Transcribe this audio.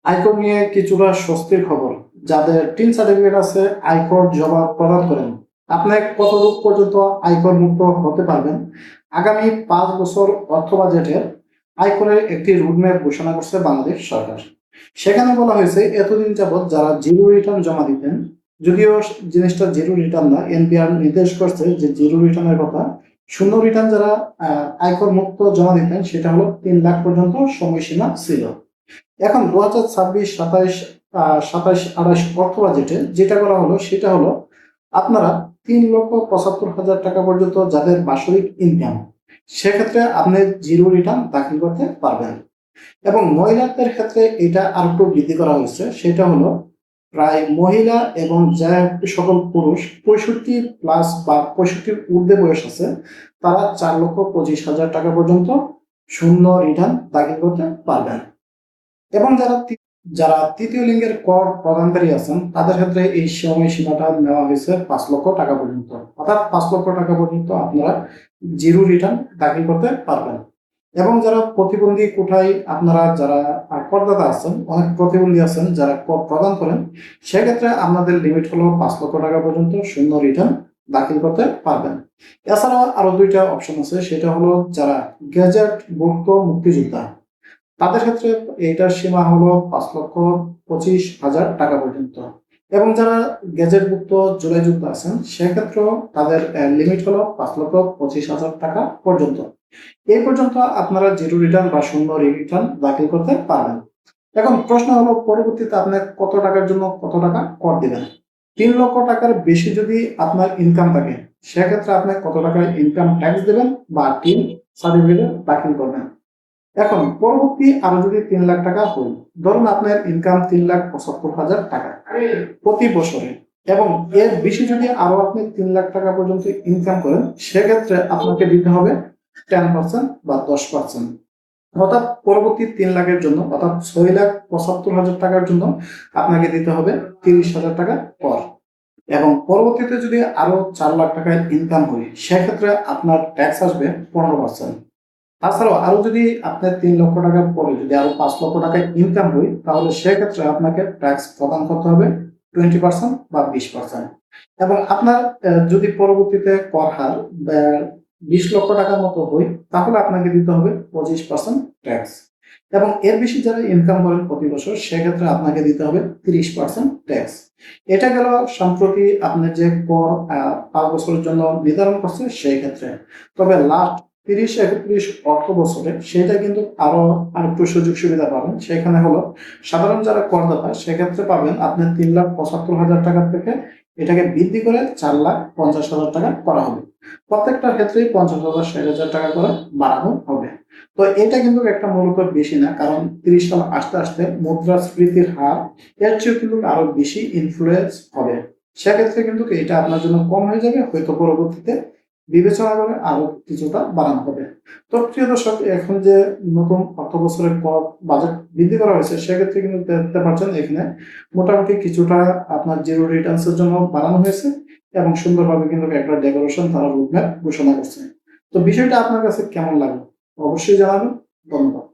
আয়কর নিয়ে কিছুটা স্বস্তির খবর। যাদের টিন সার্টিফিকেট আছে আয়কর জমা প্রদান করেন, আপনি কতটুকু পর্যন্ত আয়কর মুক্ত হতে পারবেন। আগামী 5 বছর অর্থ বাজেটের আয়করের একটি রুটম্যাপ ঘোষণা করছে বাংলাদেশ সরকার। সেখানে বলা হয়েছে এতদিন যাবৎ যারা জিরো রিটার্ন জমা দিতেন, যদিও জিনিসটা জিরো রিটার্ন না, এনপিআর নির্দেশ করছে যে জিরো রিটার্নের কথা। শূন্য রিটার্ন যারা আয়কর মুক্ত জমা দিতেন সেটা হলো 3 লাখ পর্যন্ত সময়সীমা ছিল। এখন 2026, 27, 27, 28 অর্থ বাজেটে যেটা করা হলো সেটা হলো আপনারা 3,75,000 টাকা পর্যন্ত যাদের বাৎসরিক ইনকাম, সেক্ষেত্রে আপনি জিরো রিটার্ন দাখিল করতে পারবেন। এবং মহিলাদের ক্ষেত্রে এটা আর একটু বৃদ্ধি করা হয়েছে, সেটা হলো প্রায় মহিলা এবং যা সকল পুরুষ 65+ বা 65 ঊর্ধ্বে বয়স আছে, তারা 4,25,000 টাকা পর্যন্ত শূন্য রিটার্ন দাখিল করতে পারবেন। এবং যারা তৃতীয় লিঙ্গের কর প্রদানকারী আছেন তাদের ক্ষেত্রে এই সময়সীমাটা নেওয়া হয়েছে 5 লক্ষ টাকা পর্যন্ত, অর্থাৎ 5 লক্ষ টাকা পর্যন্ত আপনারা জিরো রিটার্ন দাখিল করতে পারবেন। এবং যারা প্রতিবন্ধী কোঠায় আপনারা যারা করদাতা আছেন, অনেক প্রতিবন্ধী আছেন যারা কর প্রদান করেন, সেক্ষেত্রে আপনাদের লিমিট হলো 5 লক্ষ টাকা পর্যন্ত শূন্য রিটার্ন দাখিল করতে পারবেন। এছাড়াও আরো 2টা অপশন আছে, সেটা হলো যারা গেজেট ভুক্ত মুক্তিযোদ্ধা, তাদের ক্ষেত্রে এইটার সীমা হলো 5,25,000 টাকা পর্যন্ত। এবং যারা গেজেটভুক্ত জুলাইযুক্ত আছেন সেক্ষেত্রেও তাদের লিমিট হলো 5,25,000 টাকা পর্যন্ত। এই পর্যন্ত আপনারা জিরো রিটার্ন বা শূন্য রিটার্ন দাখিল করতে পারবেন। এখন প্রশ্ন হলো পরবর্তীতে আপনি কত টাকার জন্য কত টাকা কর দিবেন। 3 লক্ষ টাকার বেশি যদি আপনার ইনকাম থাকে, সেক্ষেত্রে আপনি কত টাকার ইনকাম ট্যাক্স দেবেন বা টিন সার্টিফিকেট দাখিল করবেন। এখন পরবর্তী আরো যদি 3 লাখ টাকা হয়, ধরুন আপনার ইনকাম 3,75,000 টাকা প্রতি বছরে, এবং এর বেশি যদি আরো আপনি 3 লাখ টাকা পর্যন্ত ইনকাম করেন, সেক্ষেত্রে আপনাকে দিতে হবে 10% বা 10%। অর্থাৎ পরবর্তী 3 লাখের জন্য, অর্থাৎ 6,75,000 টাকার জন্য আপনাকে দিতে হবে 30,000 টাকা কর। এবং পরবর্তীতে যদি আরো 4 লাখ টাকায় ইনকাম হয়, সেক্ষেত্রে আপনার ট্যাক্স আসবে 15%। তাছাড়াও আরো যদি আপনার 3 লক্ষ টাকার পরে যদি আরো 5 লক্ষ টাকায় ইনকাম হয়, তাহলে সেক্ষেত্রে আপনাকে ট্যাক্স প্রদান করতে হবে 20% বা 20%। এবং আপনার যদি পরবর্তীতে কর হার 20 লক্ষ টাকার মতো হয়, তাহলে আপনাকে দিতে হবে 25% ট্যাক্স। এবং এর বেশি যারা ইনকাম করেন প্রতি বছর, সেক্ষেত্রে আপনাকে দিতে হবে 30% ট্যাক্স। এটা গেল সম্প্রতি আপনার যে কর 5 বছরের জন্য নির্ধারণ করছে সেই ক্ষেত্রে। তবে লাস্ট 30-31 অর্থ বছরে সেটা কিন্তু আরেকটু সুযোগ সুবিধা পাবেন। সেখানে হলো সাধারণ যারা করদাতা, সেক্ষেত্রে পাবেন আপনি 3,75,000 টাকা থেকে এটাকে বৃদ্ধি করে 4,50,000 টাকা করা হবে। প্রত্যেকটার ক্ষেত্রেই 50,000, 60,000 টাকা করে বাড়ানো হবে। তো এটা কিন্তু একটা মূলত বেশি না, কারণ 30 সাল আস্তে আস্তে মুদ্রাস্ফীতির হার এর চেয়েও কিন্তু আরো বেশি ইনফ্লুয়েন্স হবে। সেক্ষেত্রে কিন্তু এটা আপনার জন্য কম হয়ে যাবে, হয়তো পরবর্তীতে বিবেচনা করে আরো কিছুটা বাড়ানো হবে। তো প্রিয় দর্শক, এখন যে নতুন অর্থ বছরের কর বাজেট বৃদ্ধি করা হয়েছে, সেক্ষেত্রে কিন্তু দেখতে পাচ্ছেন এখানে মোটামুটি কিছুটা আপনার জিরো রিটার্নস এর জন্য বাড়ানো হয়েছে, এবং সুন্দরভাবে কিন্তু একটা ডেকোরেশন তারা রুটম্যাপ ঘোষণা করছে। তো বিষয়টা আপনার কাছে কেমন লাগলো অবশ্যই জানাবেন। ধন্যবাদ।